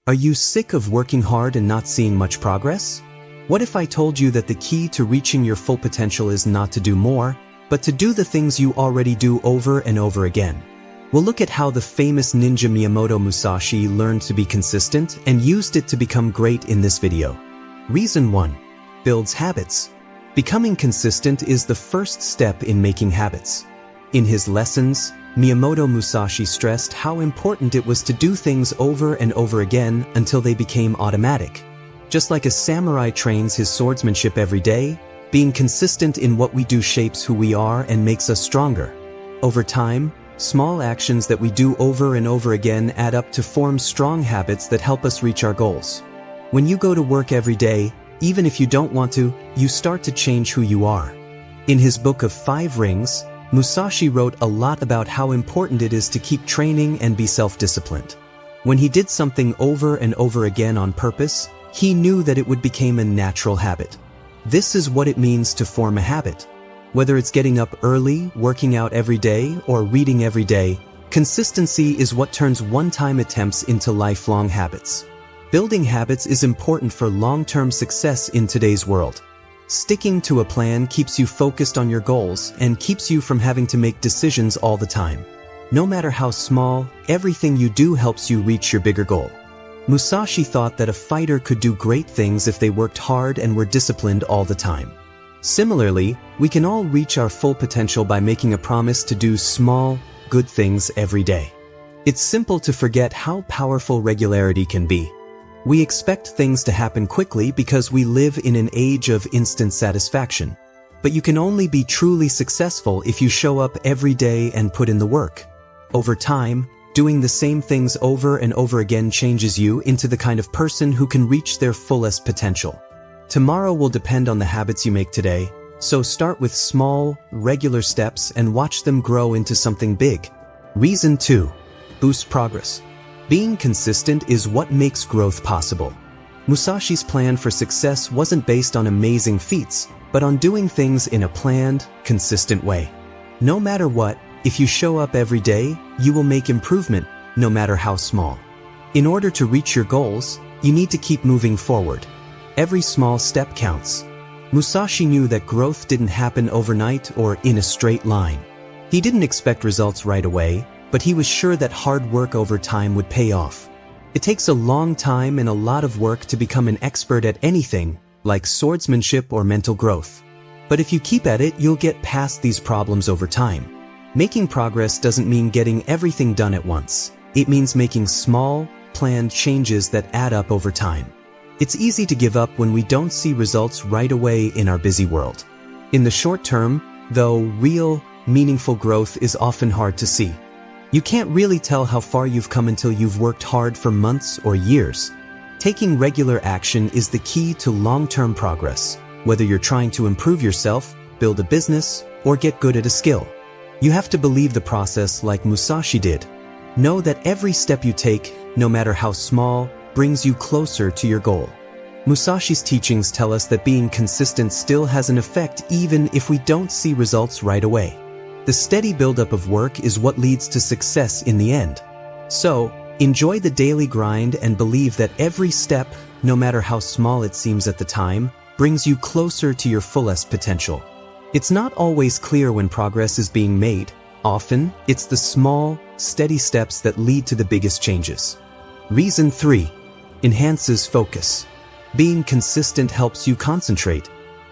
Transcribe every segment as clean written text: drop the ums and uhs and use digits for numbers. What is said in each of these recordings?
Are you sick of working hard and not seeing much progress? What if I told you that the key to reaching your full potential is not to do more, but to do the things you already do over and over again? We'll look at how the famous ninja Miyamoto Musashi learned to be consistent and used it to become great in this video. Reason 1. Builds habits. Becoming consistent is the first step in making habits. In his lessons, Miyamoto Musashi stressed how important it was to do things over and over again until they became automatic. Just like a samurai trains his swordsmanship every day, being consistent in what we do shapes who we are and makes us stronger. Over time, small actions that we do over and over again add up to form strong habits that help us reach our goals. When you go to work every day, even if you don't want to, you start to change who you are. In his book of 5 Rings, Musashi wrote a lot about how important it is to keep training and be self-disciplined. When he did something over and over again on purpose, he knew that it would become a natural habit. This is what it means to form a habit. Whether it's getting up early, working out every day, or reading every day, consistency is what turns one-time attempts into lifelong habits. Building habits is important for long-term success in today's world. Sticking to a plan keeps you focused on your goals and keeps you from having to make decisions all the time. No matter how small, everything you do helps you reach your bigger goal. Musashi thought that a fighter could do great things if they worked hard and were disciplined all the time. Similarly, we can all reach our full potential by making a promise to do small, good things every day. It's simple to forget how powerful regularity can be. We expect things to happen quickly because we live in an age of instant satisfaction. But you can only be truly successful if you show up every day and put in the work. Over time, doing the same things over and over again changes you into the kind of person who can reach their fullest potential. Tomorrow will depend on the habits you make today, so start with small, regular steps and watch them grow into something big. Reason 2. Boost progress. Being consistent is what makes growth possible. Musashi's plan for success wasn't based on amazing feats, but on doing things in a planned, consistent way. No matter what, if you show up every day, you will make improvement, no matter how small. In order to reach your goals, you need to keep moving forward. Every small step counts. Musashi knew that growth didn't happen overnight or in a straight line. He didn't expect results right away, but he was sure that hard work over time would pay off. It takes a long time and a lot of work to become an expert at anything, like swordsmanship or mental growth. But if you keep at it, you'll get past these problems over time. Making progress doesn't mean getting everything done at once. It means making small, planned changes that add up over time. It's easy to give up when we don't see results right away in our busy world. In the short term, though, real, meaningful growth is often hard to see. You can't really tell how far you've come until you've worked hard for months or years. Taking regular action is the key to long-term progress, whether you're trying to improve yourself, build a business, or get good at a skill. You have to believe the process like Musashi did. Know that every step you take, no matter how small, brings you closer to your goal. Musashi's teachings tell us that being consistent still has an effect even if we don't see results right away. The steady buildup of work is what leads to success in the end. So, enjoy the daily grind and believe that every step, no matter how small it seems at the time, brings you closer to your fullest potential. It's not always clear when progress is being made. Often, it's the small, steady steps that lead to the biggest changes. Reason 3. Enhances focus. Being consistent helps you concentrate.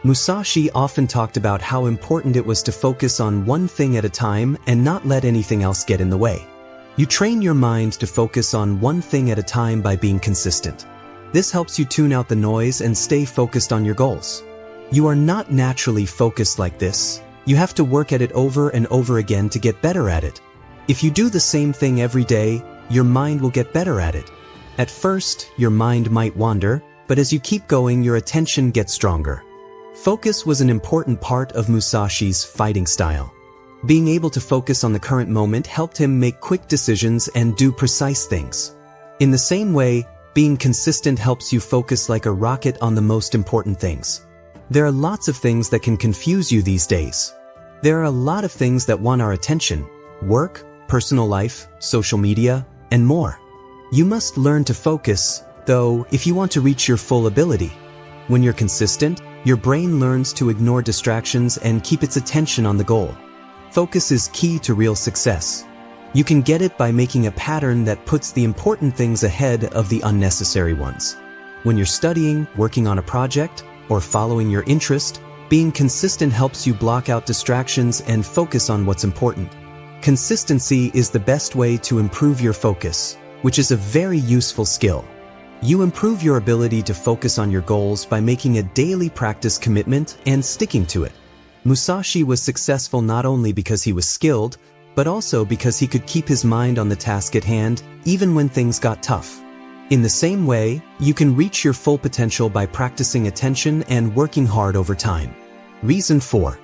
Musashi often talked about how important it was to focus on one thing at a time and not let anything else get in the way. You train your mind to focus on one thing at a time by being consistent. This helps you tune out the noise and stay focused on your goals. You are not naturally focused like this. You have to work at it over and over again to get better at it. If you do the same thing every day, your mind will get better at it. At first, your mind might wander, but as you keep going, your attention gets stronger. Focus was an important part of Musashi's fighting style. Being able to focus on the current moment helped him make quick decisions and do precise things. In the same way, being consistent helps you focus like a rocket on the most important things. There are lots of things that can confuse you these days. There are a lot of things that want our attention: work, personal life, social media, and more. You must learn to focus, though, if you want to reach your full ability. When you're consistent, your brain learns to ignore distractions and keep its attention on the goal. Focus is key to real success. You can get it by making a pattern that puts the important things ahead of the unnecessary ones. When you're studying, working on a project, or following your interest, being consistent helps you block out distractions and focus on what's important. Consistency is the best way to improve your focus, which is a very useful skill. You improve your ability to focus on your goals by making a daily practice commitment and sticking to it. Musashi was successful not only because he was skilled, but also because he could keep his mind on the task at hand even when things got tough. In the same way, you can reach your full potential by practicing attention and working hard over time. Reason 4.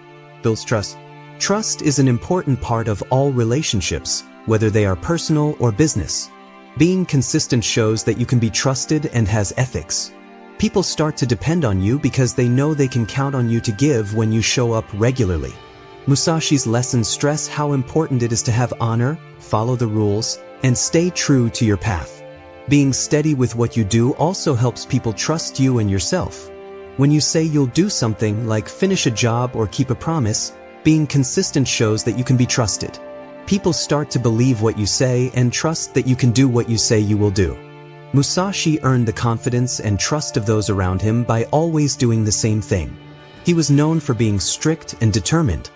Builds trust. Trust is an important part of all relationships, whether they are personal or business. Being consistent shows that you can be trusted and has ethics. People start to depend on you because they know they can count on you to give when you show up regularly. Musashi's lessons stress how important it is to have honor, follow the rules, and stay true to your path. Being steady with what you do also helps people trust you and yourself. When you say you'll do something like finish a job or keep a promise, being consistent shows that you can be trusted. People start to believe what you say and trust that you can do what you say you will do. Musashi earned the confidence and trust of those around him by always doing the same thing. He was known for being strict and determined.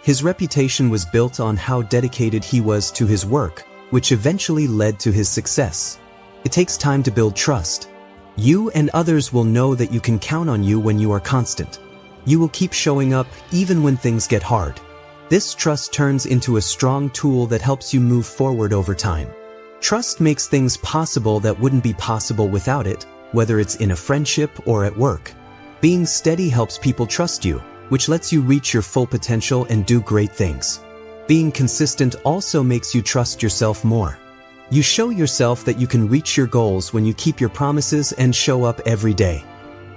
His reputation was built on how dedicated he was to his work, which eventually led to his success. It takes time to build trust. You and others will know that you can count on you when you are constant. You will keep showing up even when things get hard. This trust turns into a strong tool that helps you move forward over time. Trust makes things possible that wouldn't be possible without it, whether it's in a friendship or at work. Being steady helps people trust you, which lets you reach your full potential and do great things. Being consistent also makes you trust yourself more. You show yourself that you can reach your goals when you keep your promises and show up every day.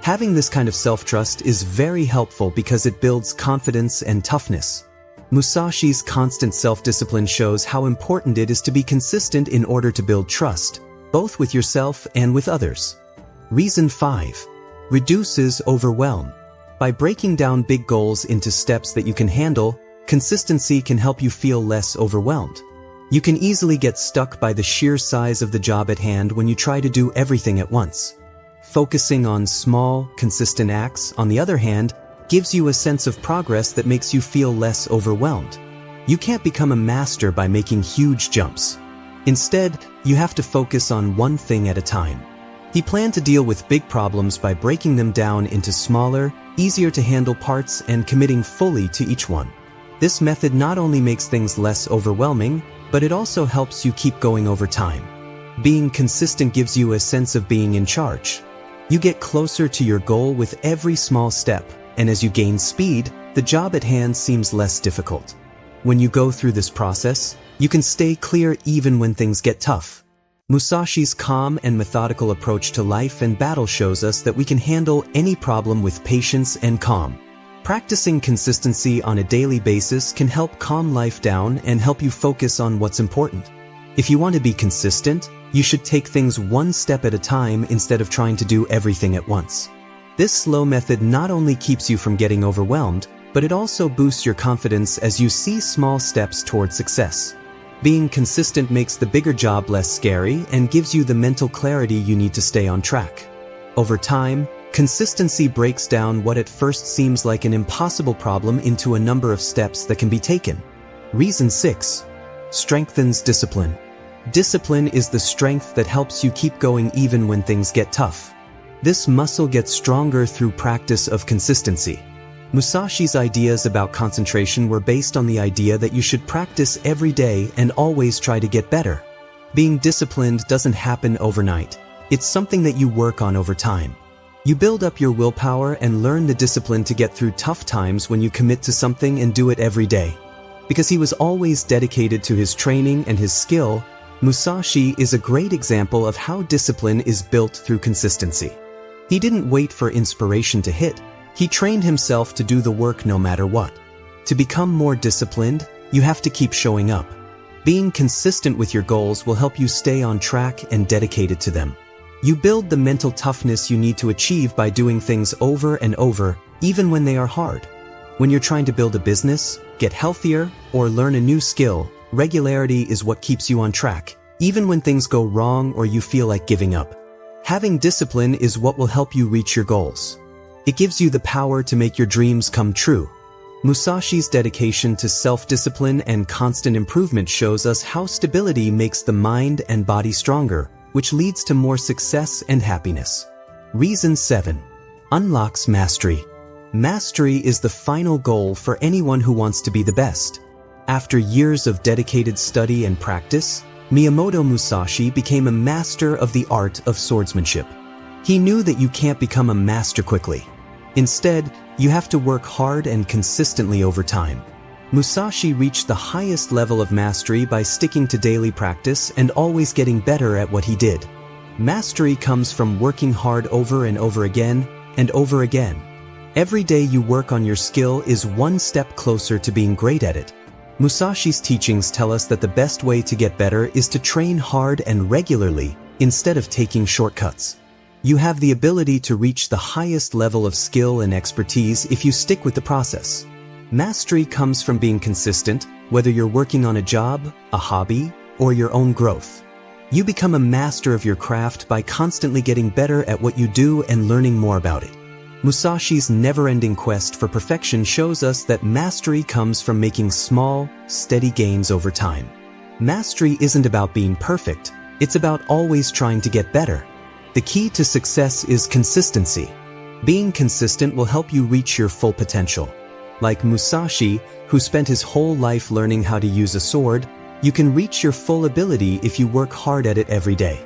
Having this kind of self-trust is very helpful because it builds confidence and toughness. Musashi's constant self-discipline shows how important it is to be consistent in order to build trust, both with yourself and with others. Reason 5. Reduces overwhelm. By breaking down big goals into steps that you can handle, consistency can help you feel less overwhelmed. You can easily get stuck by the sheer size of the job at hand when you try to do everything at once. Focusing on small, consistent acts, on the other hand, gives you a sense of progress that makes you feel less overwhelmed. You can't become a master by making huge jumps. Instead, you have to focus on one thing at a time. He planned to deal with big problems by breaking them down into smaller, easier to handle parts and committing fully to each one. This method not only makes things less overwhelming, but it also helps you keep going over time. Being consistent gives you a sense of being in charge. You get closer to your goal with every small step, and as you gain speed, the job at hand seems less difficult. When you go through this process, you can stay clear even when things get tough. Musashi's calm and methodical approach to life and battle shows us that we can handle any problem with patience and calm. Practicing consistency on a daily basis can help calm life down and help you focus on what's important. If you want to be consistent, you should take things one step at a time instead of trying to do everything at once. This slow method not only keeps you from getting overwhelmed, but it also boosts your confidence as you see small steps toward success. Being consistent makes the bigger job less scary and gives you the mental clarity you need to stay on track. Over time, consistency breaks down what at first seems like an impossible problem into a number of steps that can be taken. Reason 6. Strengthens discipline. Discipline is the strength that helps you keep going even when things get tough. This muscle gets stronger through practice of consistency. Musashi's ideas about concentration were based on the idea that you should practice every day and always try to get better. Being disciplined doesn't happen overnight. It's something that you work on over time. You build up your willpower and learn the discipline to get through tough times when you commit to something and do it every day. Because he was always dedicated to his training and his skill, Musashi is a great example of how discipline is built through consistency. He didn't wait for inspiration to hit. He trained himself to do the work no matter what. To become more disciplined, you have to keep showing up. Being consistent with your goals will help you stay on track and dedicated to them. You build the mental toughness you need to achieve by doing things over and over, even when they are hard. When you're trying to build a business, get healthier, or learn a new skill, regularity is what keeps you on track, even when things go wrong or you feel like giving up. Having discipline is what will help you reach your goals. It gives you the power to make your dreams come true. Musashi's dedication to self-discipline and constant improvement shows us how stability makes the mind and body stronger, which leads to more success and happiness. Reason 7. Unlocks mastery. Mastery is the final goal for anyone who wants to be the best. After years of dedicated study and practice, Miyamoto Musashi became a master of the art of swordsmanship. He knew that you can't become a master quickly. Instead, you have to work hard and consistently over time. Musashi reached the highest level of mastery by sticking to daily practice and always getting better at what he did. Mastery comes from working hard over and over again and over again. Every day you work on your skill is one step closer to being great at it. Musashi's teachings tell us that the best way to get better is to train hard and regularly instead of taking shortcuts. You have the ability to reach the highest level of skill and expertise if you stick with the process. Mastery comes from being consistent, whether you're working on a job, a hobby, or your own growth. You become a master of your craft by constantly getting better at what you do and learning more about it. Musashi's never-ending quest for perfection shows us that mastery comes from making small, steady gains over time. Mastery isn't about being perfect, it's about always trying to get better. The key to success is consistency. Being consistent will help you reach your full potential. Like Musashi, who spent his whole life learning how to use a sword, you can reach your full ability if you work hard at it every day.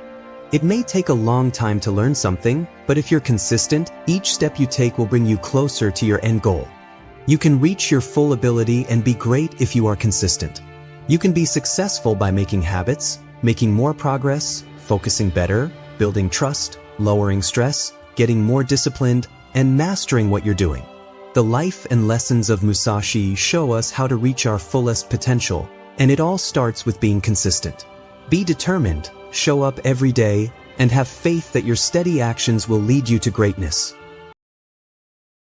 It may take a long time to learn something, but if you're consistent, each step you take will bring you closer to your end goal. You can reach your full ability and be great if you are consistent. You can be successful by making habits, making more progress, focusing better, building trust, lowering stress, getting more disciplined, and mastering what you're doing. The life and lessons of Musashi show us how to reach our fullest potential, and it all starts with being consistent. Be determined, show up every day, and have faith that your steady actions will lead you to greatness.